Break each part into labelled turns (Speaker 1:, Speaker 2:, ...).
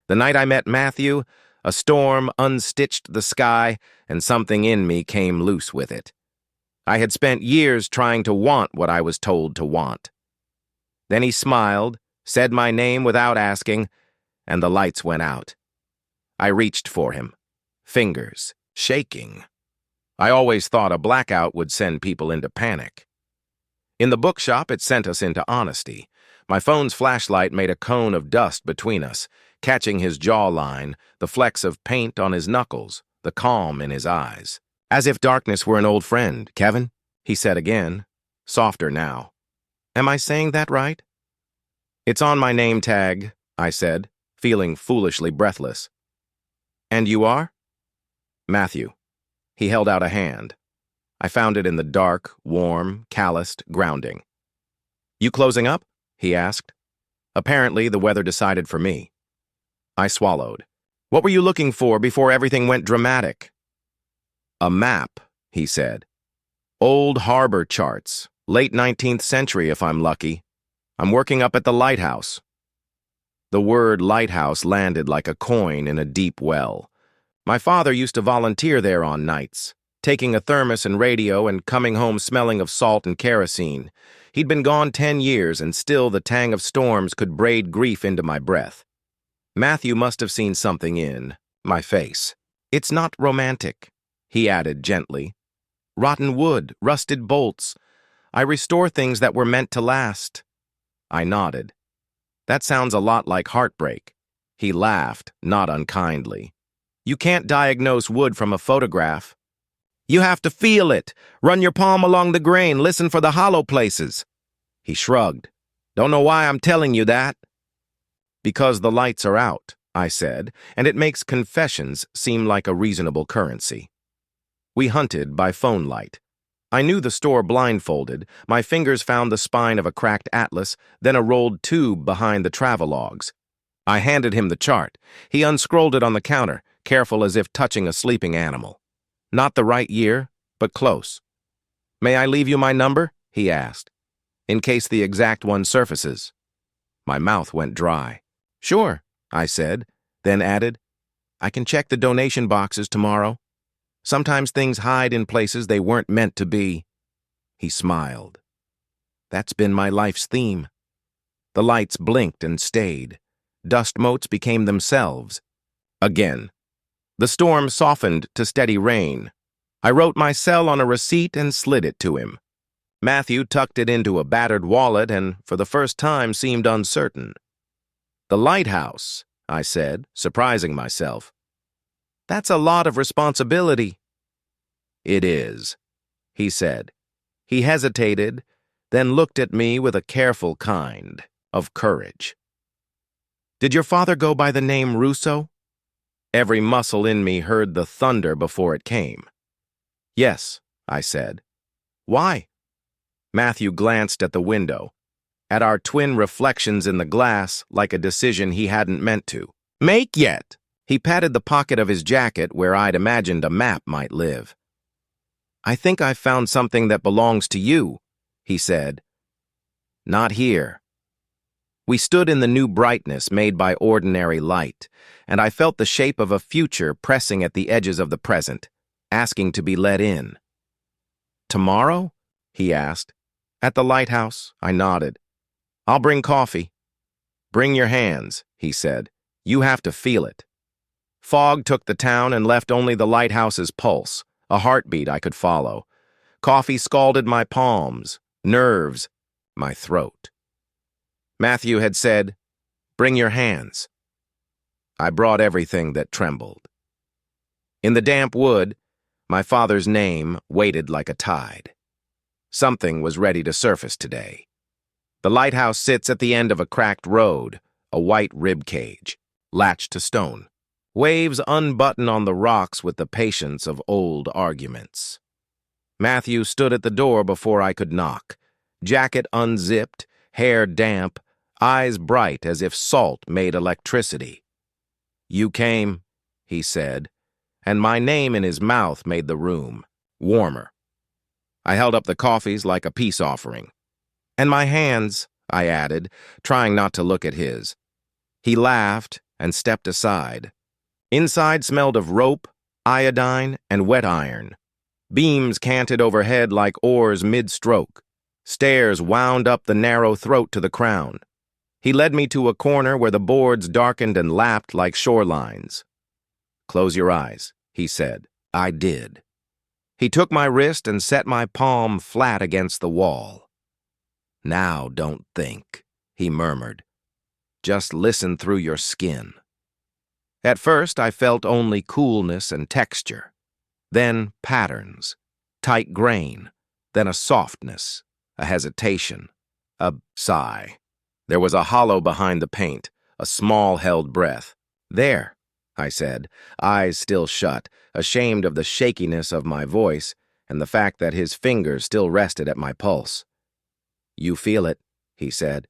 Speaker 1: The night I met Matthew, a storm unstitched the sky, and something in me came loose with it. I had spent years trying to want what I was told to want. Then he smiled, said my name without asking, and the lights went out. I reached for him, fingers shaking. I always thought a blackout would send people into panic. In the bookshop, it sent us into honesty. My phone's flashlight made a cone of dust between us, catching his jawline, the flecks of paint on his knuckles, the calm in his eyes. As if darkness were an old friend. "Kevin," he said again, softer now. "Am I saying that right?" "It's on my name tag," I said, feeling foolishly breathless. "And you are?" "Matthew." He held out a hand. I found it in the dark, warm, calloused grounding. "You closing up?" he asked. Apparently, the weather decided for me. I swallowed. "What were you looking for before everything went dramatic?" "A map," he said. "Old harbor charts, late 19th century if I'm lucky. I'm working up at the lighthouse." The word lighthouse landed like a coin in a deep well. My father used to volunteer there on nights, taking a thermos and radio and coming home smelling of salt and kerosene. He'd been gone 10 years, and still the tang of storms could braid grief into my breath. Matthew must have seen something in my face. "It's not romantic," he added gently. "Rotten wood, rusted bolts. I restore things that were meant to last." I nodded. "That sounds a lot like heartbreak." He laughed, not unkindly. "You can't diagnose wood from a photograph. You have to feel it. Run your palm along the grain, listen for the hollow places." He shrugged. "Don't know why I'm telling you that." "Because the lights are out," I said, "and it makes confessions seem like a reasonable currency." We hunted by phone light. I knew the store blindfolded. My fingers found the spine of a cracked atlas, then a rolled tube behind the travelogues. I handed him the chart. He unscrolled it on the counter, careful as if touching a sleeping animal. Not the right year, but close. "May I leave you my number?" he asked, "in case the exact one surfaces." My mouth went dry. "Sure," I said, then added, "I can check the donation boxes tomorrow. Sometimes things hide in places they weren't meant to be." He smiled. That's been my life's theme. The lights blinked and stayed. Dust motes became themselves. Again. The storm softened to steady rain. I wrote my cell on a receipt and slid it to him. Matthew tucked it into a battered wallet and, for the first time, seemed uncertain. "The lighthouse," I said, surprising myself. "That's a lot of responsibility." "It is," he said. He hesitated, then looked at me with a careful kind of courage. "Did your father go by the name Russo?" Every muscle in me heard the thunder before it came. "Yes," I said. "Why?" Matthew glanced at the window, at our twin reflections in the glass like a decision he hadn't meant to make yet. He patted the pocket of his jacket where I'd imagined a map might live. "I think I've found something that belongs to you," he said. "Not here." We stood in the new brightness made by ordinary light, and I felt the shape of a future pressing at the edges of the present, asking to be let in. "Tomorrow?" he asked. "At the lighthouse," I nodded. "I'll bring coffee." "Bring your hands," he said. "You have to feel it." Fog took the town and left only the lighthouse's pulse, a heartbeat I could follow. Coffee scalded my palms, nerves, my throat. Matthew had said, "Bring your hands." I brought everything that trembled. In the damp wood, my father's name waited like a tide. Something was ready to surface today. The lighthouse sits at the end of a cracked road, a white rib cage, latched to stone. Waves unbutton on the rocks with the patience of old arguments. Matthew stood at the door before I could knock, jacket unzipped, hair damp, eyes bright as if salt made electricity. "You came," he said, and my name in his mouth made the room warmer. I held up the coffees like a peace offering. "And my hands," I added, trying not to look at his. He laughed, and stepped aside. Inside smelled of rope, iodine, and wet iron. Beams canted overhead like oars mid-stroke. Stairs wound up the narrow throat to the crown. He led me to a corner where the boards darkened and lapped like shorelines. "Close your eyes," he said. I did. He took my wrist and set my palm flat against the wall. "Now don't think," he murmured. "Just listen through your skin." At first, I felt only coolness and texture. Then patterns, tight grain, then a softness, a hesitation, a sigh. There was a hollow behind the paint, a small held breath. "There," I said, eyes still shut, ashamed of the shakiness of my voice and the fact that his fingers still rested at my pulse. "You feel it," he said.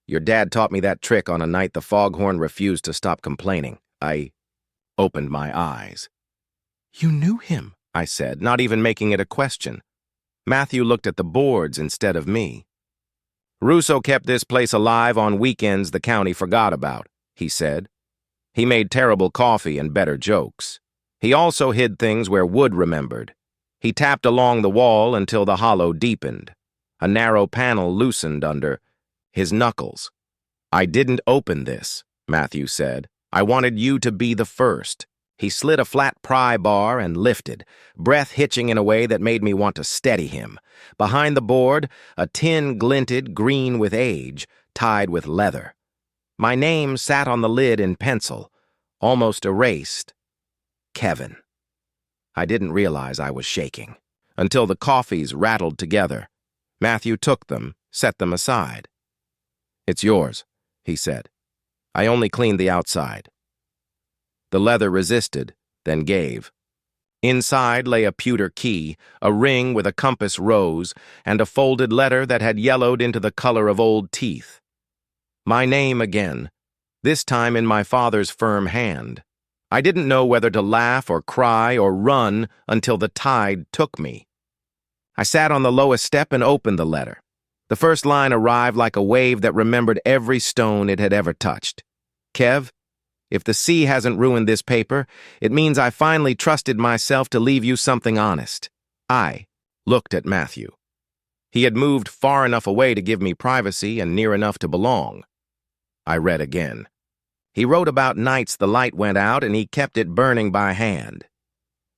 Speaker 1: "Your dad taught me that trick on a night the foghorn refused to stop complaining." I opened my eyes. "You knew him," I said, not even making it a question. Matthew looked at the boards instead of me. "Russo kept this place alive on weekends the county forgot about," he said. "He made terrible coffee and better jokes. He also hid things where Wood remembered. He tapped along the wall until the hollow deepened. A narrow panel loosened under his knuckles. I didn't open this," Matthew said. "I wanted you to be the first." He slid a flat pry bar and lifted, breath hitching in a way that made me want to steady him. Behind the board, a tin glinted green with age, tied with leather. My name sat on the lid in pencil, almost erased. Kevin. I didn't realize I was shaking, until the coffees rattled together. Matthew took them, set them aside. "It's yours," he said. "I only cleaned the outside." The leather resisted, then gave. Inside lay a pewter key, a ring with a compass rose, and a folded letter that had yellowed into the color of old teeth. My name again, this time in my father's firm hand. I didn't know whether to laugh or cry or run until the tide took me. I sat on the lowest step and opened the letter. The first line arrived like a wave that remembered every stone it had ever touched. "Kev, if the sea hasn't ruined this paper, it means I finally trusted myself to leave you something honest." I looked at Matthew. He had moved far enough away to give me privacy and near enough to belong. I read again. He wrote about nights the light went out and he kept it burning by hand.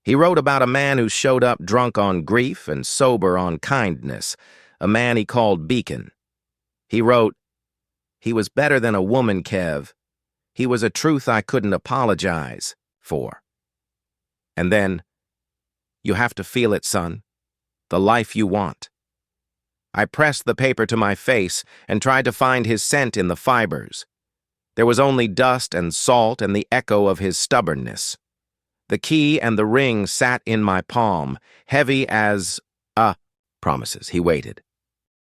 Speaker 1: He wrote about a man who showed up drunk on grief and sober on kindness, a man he called Beacon. He wrote, "He was better than a woman, Kev. He was a truth I couldn't apologize for." And then, "You have to feel it, son. The life you want." I pressed the paper to my face and tried to find his scent in the fibers. There was only dust and salt and the echo of his stubbornness. The key and the ring sat in my palm, heavy as, promises. He waited.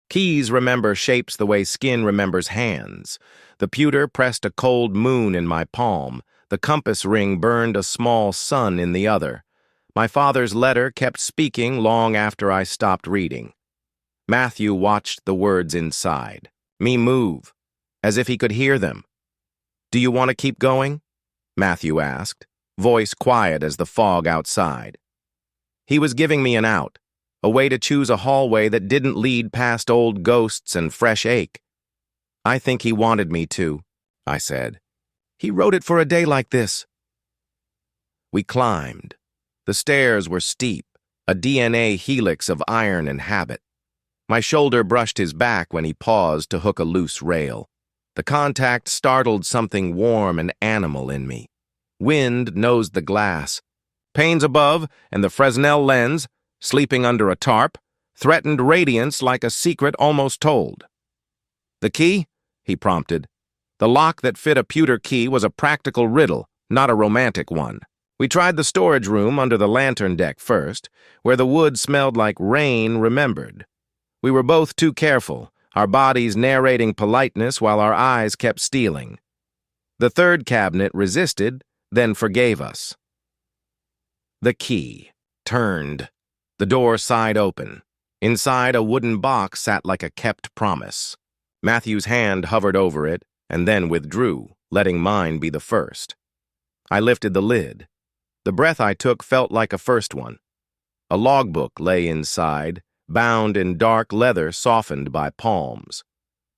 Speaker 1: Keys remember shapes the way skin remembers hands. The pewter pressed a cold moon in my palm. The compass ring burned a small sun in the other. My father's letter kept speaking long after I stopped reading. Matthew watched the words inside, me move, as if he could hear them. "Do you want to keep going?" Matthew asked, voice quiet as the fog outside. He was giving me an out, a way to choose a hallway that didn't lead past old ghosts and fresh ache. "I think he wanted me to," I said. "He wrote it for a day like this." We climbed. The stairs were steep, a DNA helix of iron and habit. My shoulder brushed his back when he paused to hook a loose rail. The contact startled something warm and animal in me. Wind nosed the glass. Panes above and the Fresnel lens, sleeping under a tarp, threatened radiance like a secret almost told. "The key?" he prompted. The lock that fit a pewter key was a practical riddle, not a romantic one. We tried the storage room under the lantern deck first, where the wood smelled like rain remembered. We were both too careful, our bodies narrating politeness while our eyes kept stealing. The third cabinet resisted, then forgave us. The key turned. The door side open. Inside, a wooden box sat like a kept promise. Matthew's hand hovered over it, and then withdrew, letting mine be the first. I lifted the lid. The breath I took felt like a first one. A logbook lay inside, bound in dark leather softened by palms.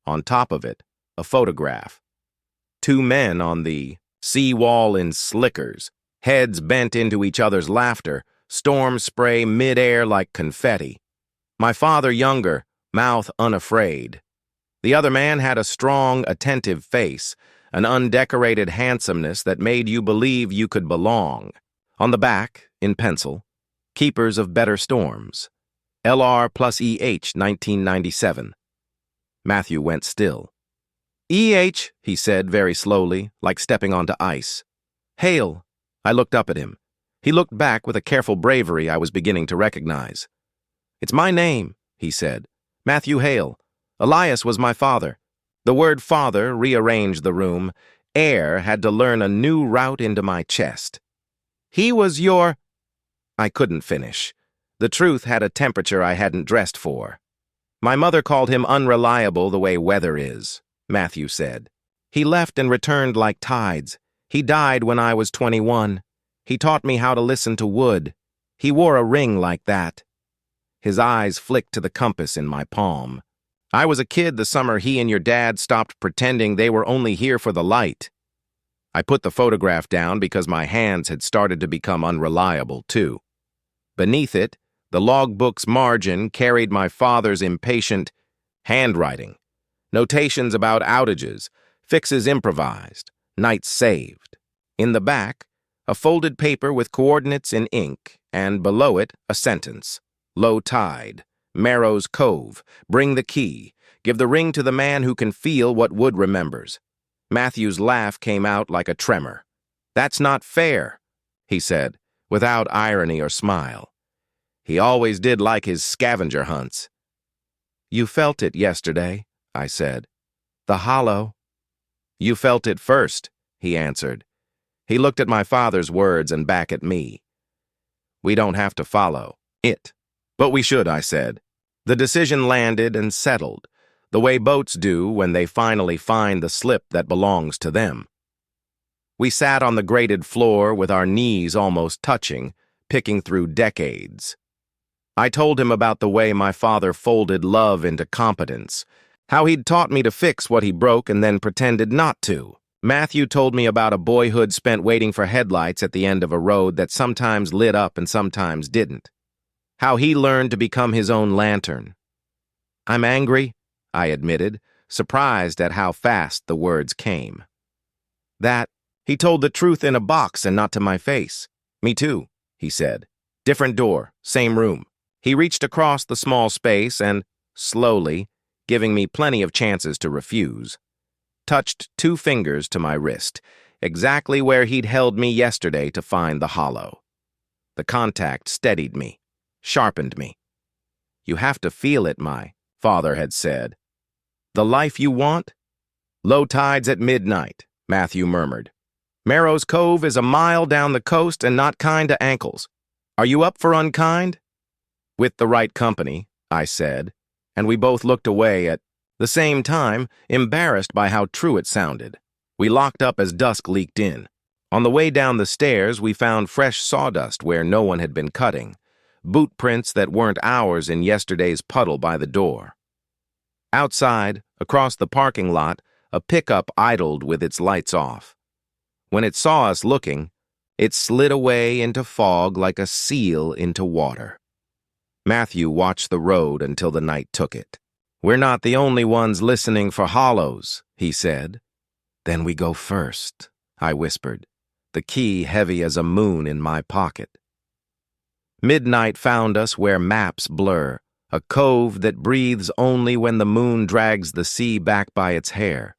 Speaker 1: On top of it, a photograph. Two men on the seawall in slickers, heads bent into each other's laughter, storm spray mid-air like confetti. My father younger, mouth unafraid. The other man had a strong, attentive face, an undecorated handsomeness that made you believe you could belong. On the back, in pencil, Keepers of Better Storms. LR plus EH 1997. Matthew went still. EH, he said very slowly, like stepping onto ice. Hale. I looked up at him. He looked back with a careful bravery I was beginning to recognize. It's my name, he said. Matthew Hale. Elias was my father. The word father rearranged the room. Air had to learn a new route into my chest. He was your... I couldn't finish. The truth had a temperature I hadn't dressed for. My mother called him unreliable the way weather is, Matthew said. He left and returned like tides. He died when I was 21. He taught me how to listen to wood. He wore a ring like that. His eyes flicked to the compass in my palm. I was a kid the summer he and your dad stopped pretending they were only here for the light. I put the photograph down because my hands had started to become unreliable, too. Beneath it, the logbook's margin carried my father's impatient handwriting, notations about outages, fixes improvised, nights saved. In the back, a folded paper with coordinates in ink, and below it, a sentence. Low tide, Marrow's Cove, bring the key, give the ring to the man who can feel what Wood remembers. Matthew's laugh came out like a tremor. That's not fair, he said, without irony or smile. He always did like his scavenger hunts. You felt it yesterday, I said. The hollow. You felt it first, he answered. He looked at my father's words and back at me. We don't have to follow it. But we should, I said. The decision landed and settled, the way boats do when they finally find the slip that belongs to them. We sat on the grated floor with our knees almost touching, picking through decades. I told him about the way my father folded love into competence, how he'd taught me to fix what he broke and then pretended not to. Matthew told me about a boyhood spent waiting for headlights at the end of a road that sometimes lit up and sometimes didn't. How he learned to become his own lantern. I'm angry, I admitted, surprised at how fast the words came. That, he told the truth in a box and not to my face. Me too, he said. Different door, same room. He reached across the small space and, slowly, giving me plenty of chances to refuse, touched 2 fingers to my wrist, exactly where he'd held me yesterday to find the hollow. The contact steadied me, sharpened me. You have to feel it, my father had said. The life you want? Low tides at midnight, Matthew murmured. Marrow's Cove is a mile down the coast and not kind to ankles. Are you up for unkind? With the right company, I said, and we both looked away at the same time, embarrassed by how true it sounded. We locked up as dusk leaked in. On the way down the stairs, we found fresh sawdust where no one had been cutting, boot prints that weren't ours in yesterday's puddle by the door. Outside, across the parking lot, a pickup idled with its lights off. When it saw us looking, it slid away into fog like a seal into water. Matthew watched the road until the night took it. We're not the only ones listening for hollows, he said. Then we go first, I whispered, the key heavy as a moon in my pocket. Midnight found us where maps blur, a cove that breathes only when the moon drags the sea back by its hair.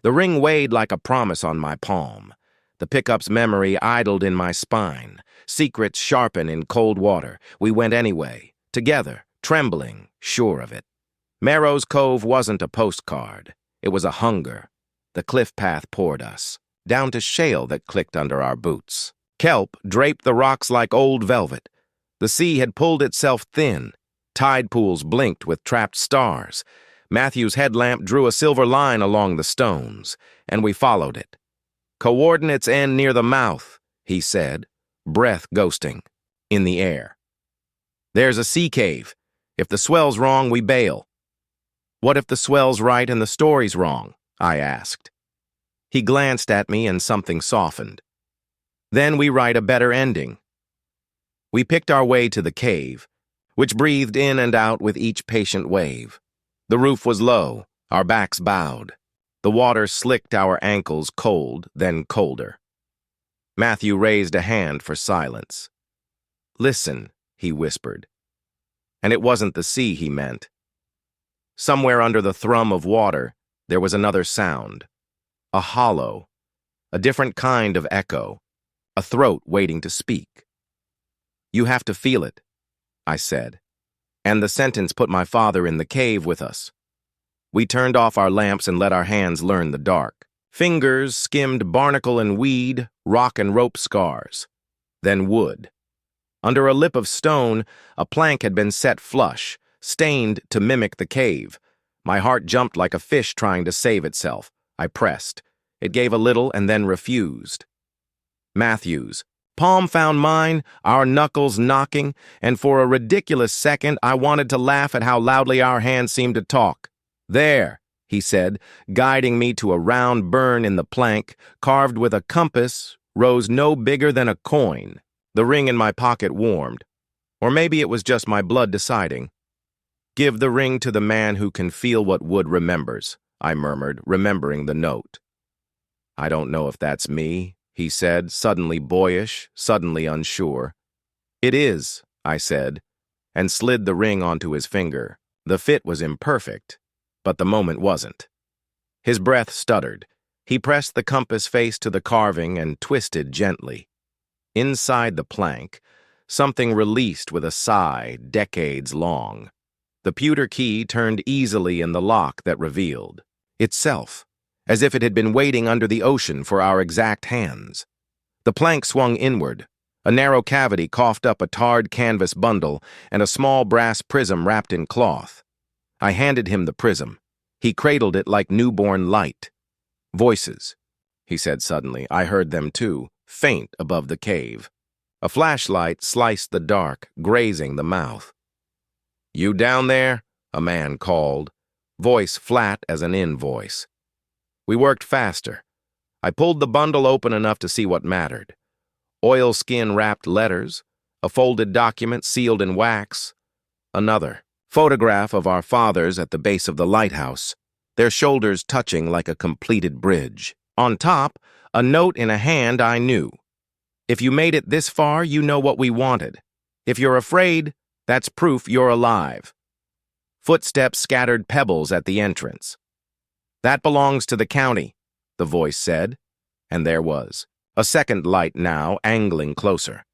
Speaker 1: The ring weighed like a promise on my palm. The pickup's memory idled in my spine. Secrets sharpen in cold water. We went anyway, together, trembling, sure of it. Marrow's Cove wasn't a postcard. It was a hunger. The cliff path poured us, down to shale that clicked under our boots. Kelp draped the rocks like old velvet. The sea had pulled itself thin. Tide pools blinked with trapped stars. Matthew's headlamp drew a silver line along the stones. and we followed it. Coordinates end near the mouth, he said, breath ghosting, in the air. There's a sea cave. If the swell's wrong, we bail. What if the swell's right and the story's wrong? I asked. He glanced at me and something softened. Then we write a better ending. We picked our way to the cave, which breathed in and out with each patient wave. The roof was low, our backs bowed. The water slicked our ankles cold, then colder. Matthew raised a hand for silence. Listen, he whispered. And it wasn't the sea he meant. Somewhere under the thrum of water, there was another sound. A hollow, a different kind of echo, a throat waiting to speak. You have to feel it, I said. And the sentence put my father in the cave with us. We turned off our lamps and let our hands learn the dark. Fingers skimmed barnacle and weed, rock and rope scars. Then wood. Under a lip of stone, a plank had been set flush, stained to mimic the cave. My heart jumped like a fish trying to save itself. I pressed. It gave a little and then refused. Matthew's. Palm found mine, our knuckles knocking, and for a ridiculous second I wanted to laugh at how loudly our hands seemed to talk. There, he said, guiding me to a round burn in the plank, carved with a compass, rose no bigger than a coin. The ring in my pocket warmed. Or maybe it was just my blood deciding. Give the ring to the man who can feel what wood remembers, I murmured, remembering the note. I don't know if that's me, he said, suddenly boyish, suddenly unsure. It is, I said, and slid the ring onto his finger. The fit was imperfect, but the moment wasn't. His breath stuttered. He pressed the compass face to the carving and twisted gently. Inside the plank, something released with a sigh decades long. The pewter key turned easily in the lock that revealed itself, as if it had been waiting under the ocean for our exact hands. The plank swung inward. A narrow cavity coughed up a tarred canvas bundle and a small brass prism wrapped in cloth. I handed him the prism. He cradled it like newborn light. Voices, he said suddenly. I heard them too, faint above the cave. A flashlight sliced the dark, grazing the mouth. You down there? A man called, voice flat as an invoice. We worked faster. I pulled the bundle open enough to see what mattered. Oilskin-wrapped letters, a folded document sealed in wax, another photograph of our fathers at the base of the lighthouse, their shoulders touching like a completed bridge. On top, a note in a hand I knew. If you made it this far, you know what we wanted. If you're afraid, that's proof you're alive. Footsteps scattered pebbles at the entrance. That belongs to the county, the voice said, and there was. A second light now, angling closer.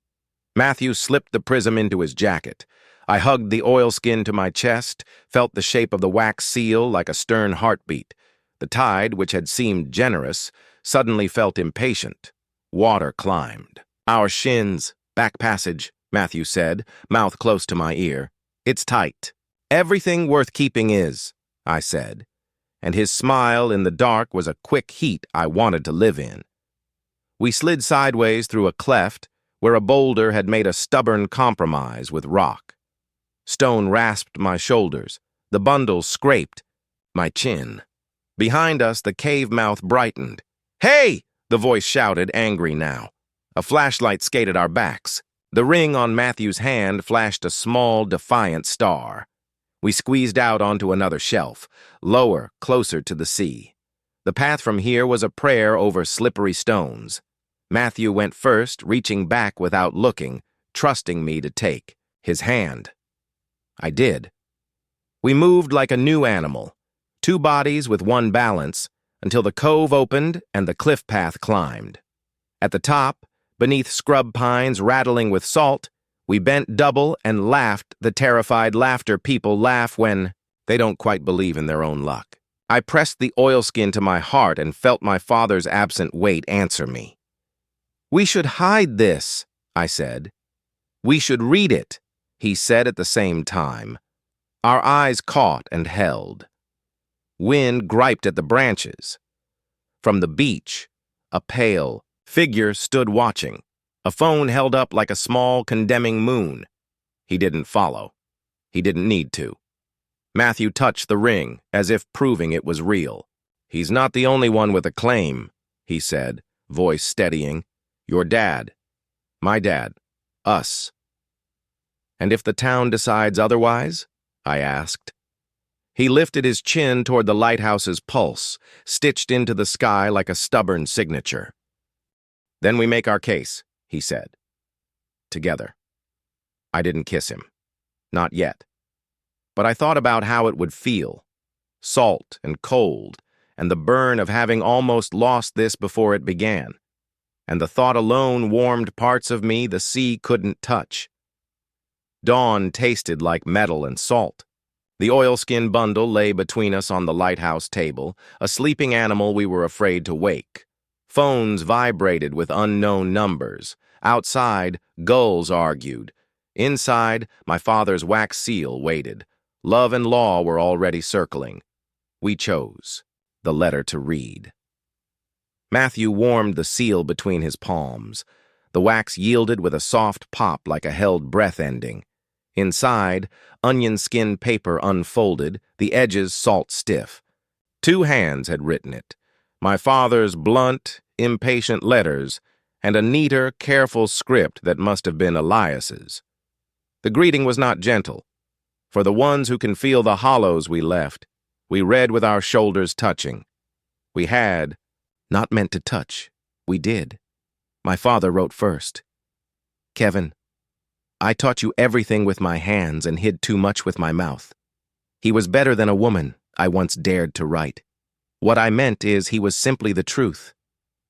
Speaker 1: Matthew slipped the prism into his jacket. I hugged the oilskin to my chest, felt the shape of the wax seal like a stern heartbeat. The tide, which had seemed generous, suddenly felt impatient. Water climbed. Our shins, back passage, Matthew said, mouth close to my ear. It's tight. Everything worth keeping is, I said, and his smile in the dark was a quick heat I wanted to live in. We slid sideways through a cleft where a boulder had made a stubborn compromise with rock. Stone rasped my shoulders. The bundle scraped my chin. Behind us, the cave mouth brightened. Hey! The voice shouted, angry now. A flashlight skated our backs. The ring on Matthew's hand flashed a small, defiant star. We squeezed out onto another shelf, lower, closer to the sea. The path from here was a prayer over slippery stones. Matthew went first, reaching back without looking, trusting me to take his hand. I did. We moved like a new animal, two bodies with one balance, until the cove opened and the cliff path climbed. At the top, beneath scrub pines rattling with salt, we bent double and laughed the terrified laughter people laugh when they don't quite believe in their own luck. I pressed the oilskin to my heart and felt my father's absent weight answer me. We should hide this, I said. We should read it, he said at the same time. Our eyes caught and held. Wind griped at the branches. From the beach, a pale figure stood watching, a phone held up like a small, condemning moon. He didn't follow. He didn't need to. Matthew touched the ring, as if proving it was real. "He's not the only one with a claim," he said, voice steadying. "Your dad. My dad. Us." "And if the town decides otherwise?" I asked. He lifted his chin toward the lighthouse's pulse, stitched into the sky like a stubborn signature. "Then we make our case," he said. Together. I didn't kiss him. Not yet. But I thought about how it would feel. Salt and cold, and the burn of having almost lost this before it began. And the thought alone warmed parts of me the sea couldn't touch. Dawn tasted like metal and salt. The oilskin bundle lay between us on the lighthouse table, a sleeping animal we were afraid to wake. Phones vibrated with unknown numbers. Outside, gulls argued. Inside, my father's wax seal waited. Love and law were already circling. We chose the letter to read. Matthew warmed the seal between his palms. The wax yielded with a soft pop like a held breath ending. Inside, onion skin paper unfolded, the edges salt stiff. 2 hands had written it. My father's blunt, impatient letters, and a neater, careful script that must have been Elias's. The greeting was not gentle. For the ones who can feel the hollows we left, we read with our shoulders touching. We had not meant to touch. We did. My father wrote first. "Kevin, I taught you everything with my hands and hid too much with my mouth. He was better than a woman I once dared to write. What I meant is he was simply the truth.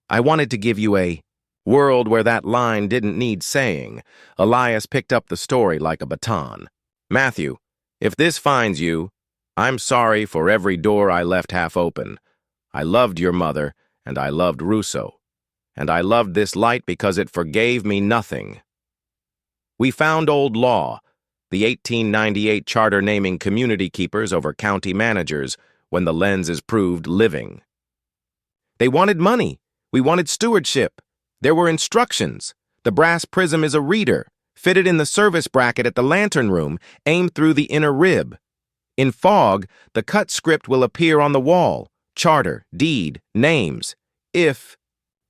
Speaker 1: I wanted to give you a world where that line didn't need saying." Elias picked up the story like a baton. "Matthew, if this finds you, I'm sorry for every door I left half open. I loved your mother, and I loved Russo. And I loved this light because it forgave me nothing." We found old law, the 1898 charter naming community keepers over county managers when the lenses proved living. "They wanted money. We wanted stewardship. There were instructions. The brass prism is a reader, fitted in the service bracket at the lantern room, aimed through the inner rib. In fog, the cut script will appear on the wall. Charter, deed, names. If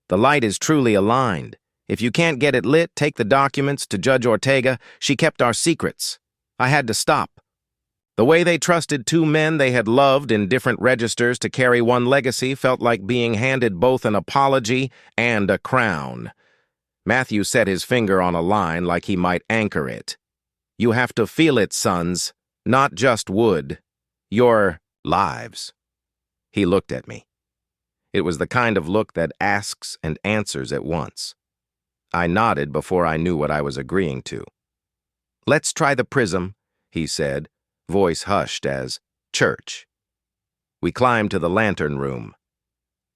Speaker 1: the light is truly aligned. If you can't get it lit, take the documents to Judge Ortega. She kept our secrets. I had to stop. The way they trusted 2 men they had loved in different registers to carry one legacy felt like being handed both an apology and a crown. Matthew set his finger on a line like he might anchor it. "You have to feel it, sons. Not just wood. Your lives." He looked at me. It was the kind of look that asks and answers at once. I nodded before I knew what I was agreeing to. "Let's try the prism," he said, voice hushed as church. We climbed to the lantern room.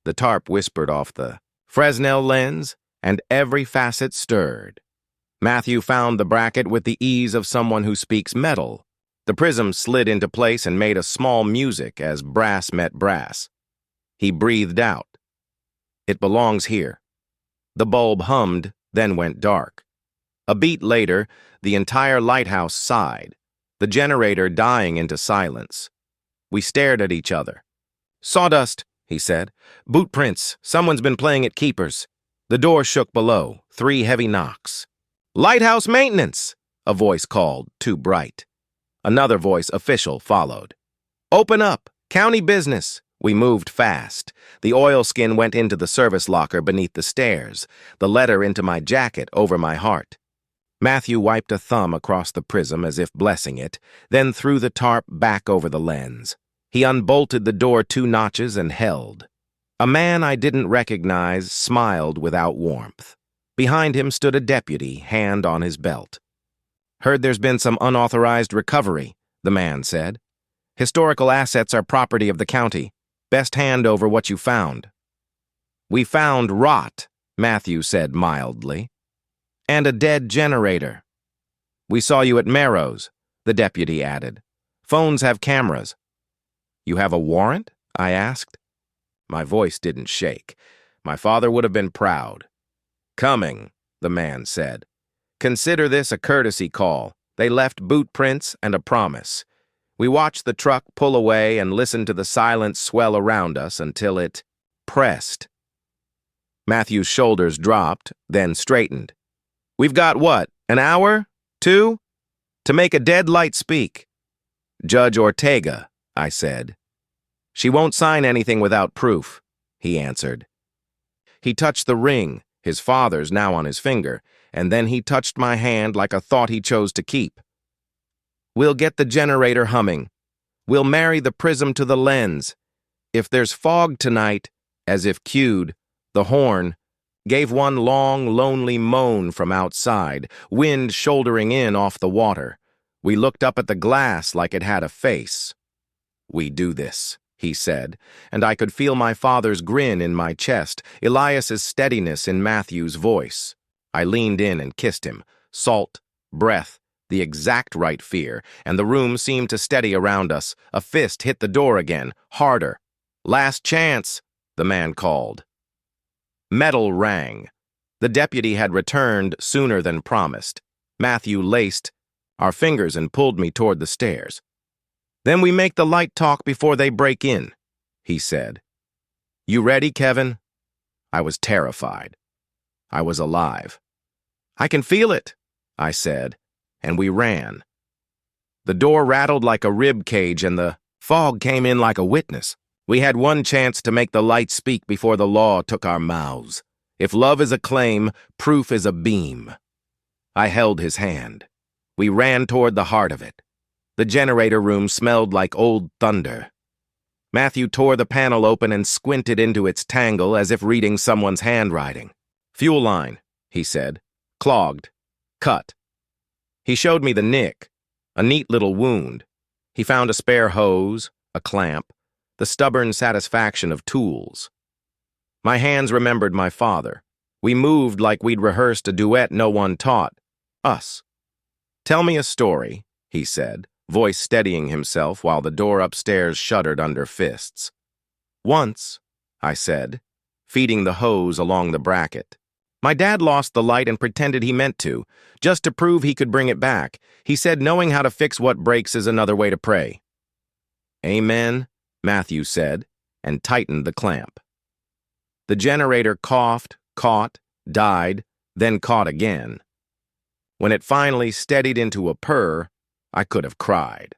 Speaker 1: The tarp whispered off the Fresnel lens, and every facet stirred. Matthew found the bracket with the ease of someone who speaks metal. The prism slid into place and made a small music as brass met brass. He breathed out. "It belongs here." The bulb hummed, then went dark. A beat later, the entire lighthouse sighed, the generator dying into silence. We stared at each other. "Sawdust," he said. "Boot prints. Someone's been playing at keepers." The door shook below, 3 heavy knocks. "Lighthouse maintenance," a voice called, too bright. Another voice, official, followed. "Open up. County business." We moved fast. The oilskin went into the service locker beneath the stairs, the letter into my jacket over my heart. Matthew wiped a thumb across the prism as if blessing it, then threw the tarp back over the lens. He unbolted the door 2 notches and held. A man I didn't recognize smiled without warmth. Behind him stood a deputy, hand on his belt. "Heard there's been some unauthorized recovery," the man said. "Historical assets are property of the county. Best hand over what you found." "We found rot," Matthew said mildly. "And a dead generator." "We saw you at Merrow's," the deputy added. "Phones have cameras." "You have a warrant?" I asked. My voice didn't shake. My father would have been proud. "Coming," the man said. "Consider this a courtesy call. They left boot prints and a promise." We watched the truck pull away and listened to the silence swell around us until it pressed. Matthew's shoulders dropped, then straightened. "We've got what, an hour? 2? To make a dead light speak." "Judge Ortega," I said. "She won't sign anything without proof," he answered. He touched the ring, his father's now on his finger, and then he touched my hand like a thought he chose to keep. "We'll get the generator humming. We'll marry the prism to the lens. If there's fog tonight," as if cued, the horn gave one long, lonely moan from outside, wind shouldering in off the water. We looked up at the glass like it had a face. "We do this," he said, and I could feel my father's grin in my chest, Elias's steadiness in Matthew's voice. I leaned in and kissed him. Salt, breath, the exact right fear, and the room seemed to steady around us. A fist hit the door again, harder. "Last chance," the man called. Metal rang. The deputy had returned sooner than promised. Matthew laced our fingers and pulled me toward the stairs. "Then we make the light talk before they break in," he said. "You ready, Kevin?" I was terrified. I was alive. "I can feel it," I said, and we ran. The door rattled like a rib cage and the fog came in like a witness. We had one chance to make the light speak before the law took our mouths. If love is a claim, proof is a beam. I held his hand. We ran toward the heart of it. The generator room smelled like old thunder. Matthew tore the panel open and squinted into its tangle as if reading someone's handwriting. "Fuel line," he said. "Clogged. Cut." He showed me the nick, a neat little wound. He found a spare hose, a clamp, the stubborn satisfaction of tools. My hands remembered my father. We moved like we'd rehearsed a duet no one taught us. "Tell me a story," he said, voice steadying himself while the door upstairs shuddered under fists. "Once," I said, feeding the hose along the bracket. "My dad lost the light and pretended he meant to, just to prove he could bring it back. He said knowing how to fix what breaks is another way to pray." "Amen," Matthew said, and tightened the clamp. The generator coughed, caught, died, then caught again. When it finally steadied into a purr, I could have cried.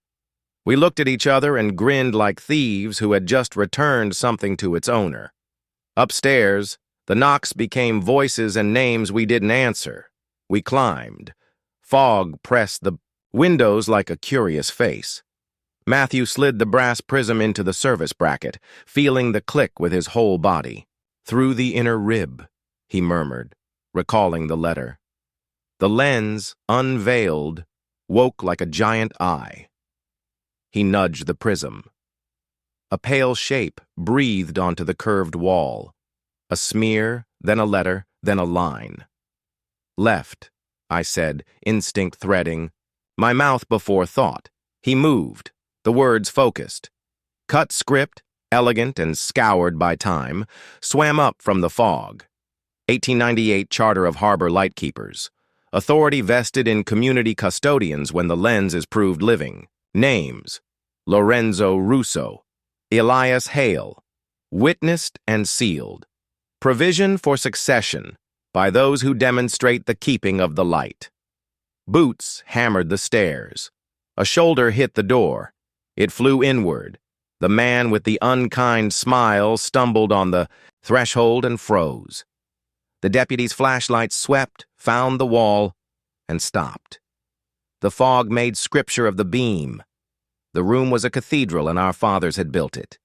Speaker 1: We looked at each other and grinned like thieves who had just returned something to its owner. Upstairs, the knocks became voices and names we didn't answer. We climbed. Fog pressed the windows like a curious face. Matthew slid the brass prism into the service bracket, feeling the click with his whole body. "Through the inner rib," he murmured, recalling the letter. The lens, unveiled, woke like a giant eye. He nudged the prism. A pale shape breathed onto the curved wall. A smear, then a letter, then a line. "Left," I said, instinct threading, my mouth before thought. He moved, the words focused. Cut script, elegant and scoured by time, swam up from the fog. 1898 Charter of Harbor Lightkeepers. Authority vested in community custodians when the lens is proved living. Names: Lorenzo Russo, Elias Hale. Witnessed and sealed. Provision for succession by those who demonstrate the keeping of the light. Boots hammered the stairs. A shoulder hit the door. It flew inward. The man with the unkind smile stumbled on the threshold and froze. The deputy's flashlight swept, found the wall, and stopped. The fog made scripture of the beam. The room was a cathedral and our fathers had built it.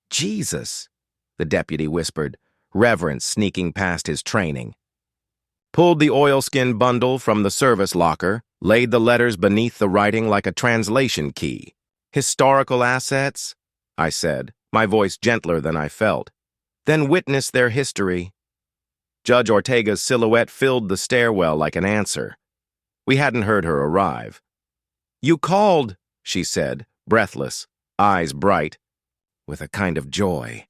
Speaker 1: "Jesus," the deputy whispered, reverence sneaking past his training. Pulled the oilskin bundle from the service locker, laid the letters beneath the writing like a translation key. "Historical assets," I said, my voice gentler than I felt. "Then witness their history." Judge Ortega's silhouette filled the stairwell like an answer. We hadn't heard her arrive. "You called," she said, breathless, eyes bright, with a kind of joy.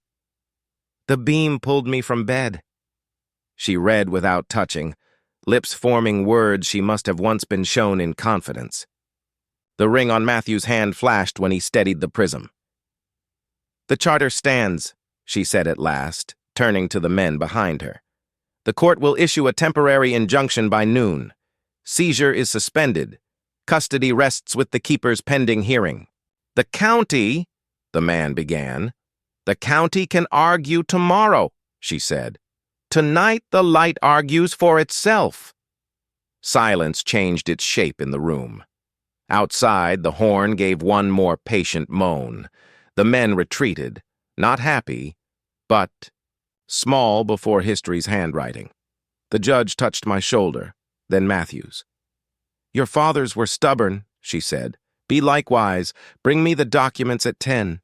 Speaker 1: The beam pulled me from bed. She read without touching, lips forming words she must have once been shown in confidence. The ring on Matthew's hand flashed when he steadied the prism. "The charter stands," she said at last, turning to the men behind her. "The court will issue a temporary injunction by noon. Seizure is suspended. Custody rests with the keepers pending hearing." "The county," the man began. "The county can argue tomorrow," she said. "Tonight the light argues for itself." Silence changed its shape in the room. Outside, the horn gave one more patient moan. The men retreated, not happy, but small before history's handwriting. The judge touched my shoulder, then Matthew's. "Your fathers were stubborn," she said. "Be likewise. Bring me the documents at 10.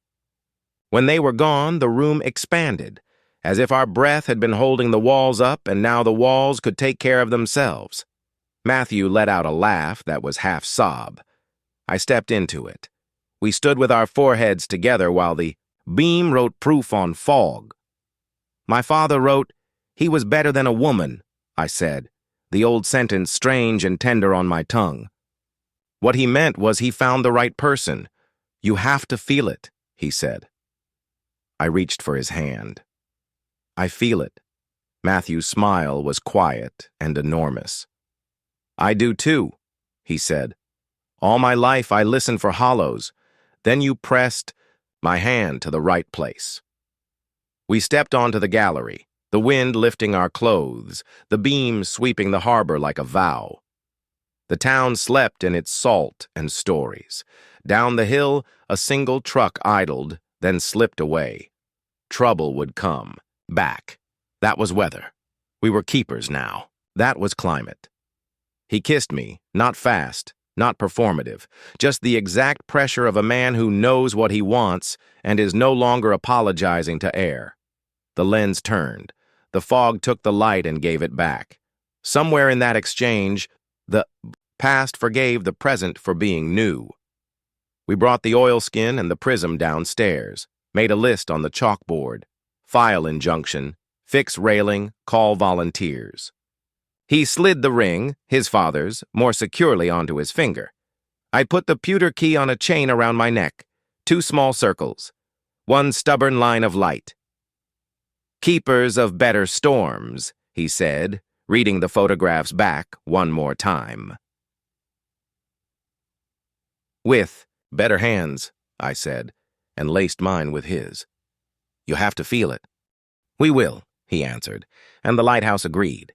Speaker 1: When they were gone, the room expanded, as if our breath had been holding the walls up and now the walls could take care of themselves. Matthew let out a laugh that was half sob. I stepped into it. We stood with our foreheads together while the beam wrote proof on fog. My father wrote, "He was better than a woman," I said, the old sentence strange and tender on my tongue. What he meant was he found the right person. "You have to feel it," he said. I reached for his hand. "I feel it." Matthew's smile was quiet and enormous. "I do too," he said. "All my life I listened for hollows. Then you pressed my hand to the right place." We stepped onto the gallery, the wind lifting our clothes, the beam sweeping the harbor like a vow. The town slept in its salt and stories. Down the hill, a single truck idled, then slipped away. Trouble would come. Back. That was weather. We were keepers now. That was climate. He kissed me, not fast, not performative, just the exact pressure of a man who knows what he wants and is no longer apologizing to air. The lens turned. The fog took the light and gave it back. Somewhere in that exchange, the past forgave the present for being new. We brought the oilskin and the prism downstairs, made a list on the chalkboard. File injunction, fix railing, call volunteers. He slid the ring, his father's, more securely onto his finger. I put the pewter key on a chain around my neck. 2 small circles. 1 stubborn line of light. "Keepers of better storms," he said, reading the photographs back one more time. "With better hands," I said, and laced mine with his. "You have to feel it." "We will," he answered, and the lighthouse agreed.